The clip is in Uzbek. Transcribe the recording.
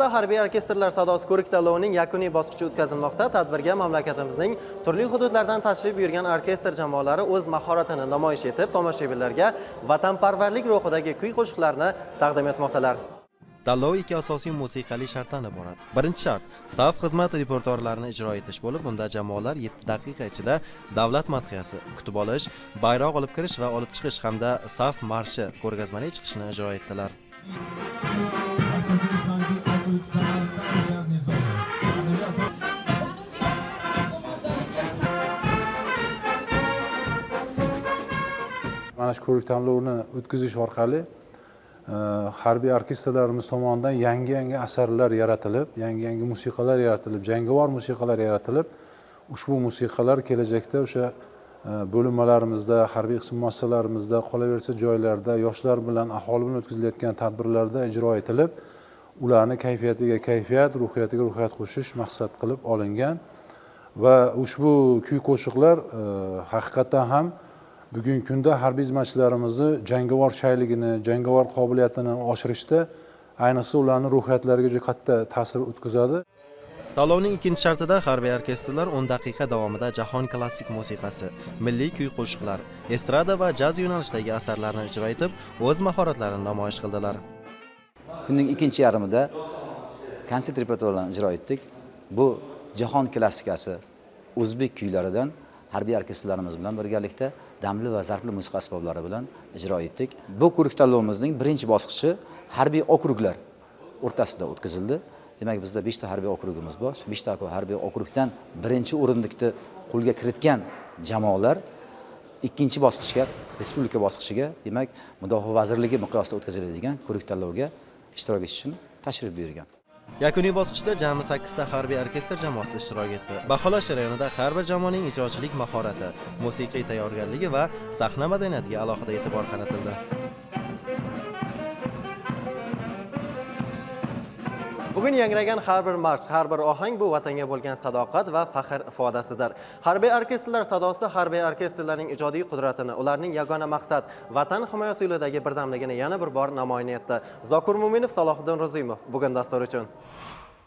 Sadoqatda harbiy orkestrlar sadosi ko'rik tanlovining yakuniy bosqichi o'tkazilmoqda. Tadbirga mamlakatimizning turli hududlaridan tashrif buyurgan orkestr jamoalari o'z mahoratini namoyish etib, tomoshabinlarga vatanparvarlik ruhidagi kuy-qo'shiqlarni taqdim etmoqdalar. Tanlov ikki asosiy musiqali shartdan iborat. Birinchi shart saf xizmat repertuarlarini ijro etish bo'lib, bunda jamoalar 7 daqiqa ichida davlat madhiyasi, kutib olish, bayroq olib kirish va olib chiqish hamda saf marshi, ko'rgazmali chiqishni ijro etdilar. Mana shu ko'rik tanlovini o'tkazish orqali harbiy orkestrlarimiz tomonidan yangi asarlar yaratilib, yangi musiqalar yaratilib, jangovar musiqalar yaratilib, ushbu musiqalar kelajakda o'sha bo'linmalarimizda, harbiy qism muassasalarimizda, qolaversa joylarda yoshlar bilan, aholi bilan o'tkazilayotgan tadbirlarda ijro etilib, ularni kayfiyatiga kayfiyat, ruhiyatiga ruhiyat qo'shish maqsad qilib olingan va ushbu kuy-qo'shiqlar haqiqatan ham bugungi kunda harbiy xizmatchilarimizni jangovar shayligini, jangovar qobiliyatini oshirishda, ayniqsa ularning ruhiyatlariga juda katta ta'sir o'tkazadi. Tanlovning ikkinchi shartida harbiy orkestrlar 10 daqiqa davomida jahon klassik musiqasi, milliy kuy-qo'shiqlar, estrada va jaz yo'nalishidagi asarlarni ijro etib, o'z mahoratlarini namoyish qildilar. Kunning ikkinchi yarmida konsert repertuarlarini ijro etdik. Bu jahon klassikasi, o'zbek kuylaridan harbiy orkestrlarimiz bilan birgalikda damli va zarfli musiqa asboblari bilan ijro etdik. Bu ko'rik tanlovimizning birinchi bosqichi harbiy okruglar o'rtasida o'tkazildi. Demak, bizda 5 ta harbiy okrugimiz bor. 5 ta harbiy okrugdan birinchi o'rindiqni qo'lga kiritgan jamoalar ikkinchi bosqichga, respublika bosqichiga, demak, Mudofaa vazirligi miqyosida o'tkaziladigan ko'rik tanlovga ishtirok etish uchun tashrif buyurgan. Yakuniy bosqichda jami 8 ta harbiy orkestr jamoasi ishtirok etdi. Baholash jarayonida har bir jamoaning ijrochilik mahorati, musiqiy tayyorgarligi va sahna madaniyatiga alohida e'tibor qaratildi. Bugun yangragan har bir marsh, har bir ohang bu vatanga bo'lgan sadoqat va faxr ifodasidir. Harbiy orkestrlar sadosi harbiy orkestrlarning ijodiy qudratini, ularning yagona maqsad vatan himoyasi yo'lidagi birdamligini yana bir bor namoyon etdi. Zokir Mo'minov, Salohiddin Ro'zimov bugun dastur uchun.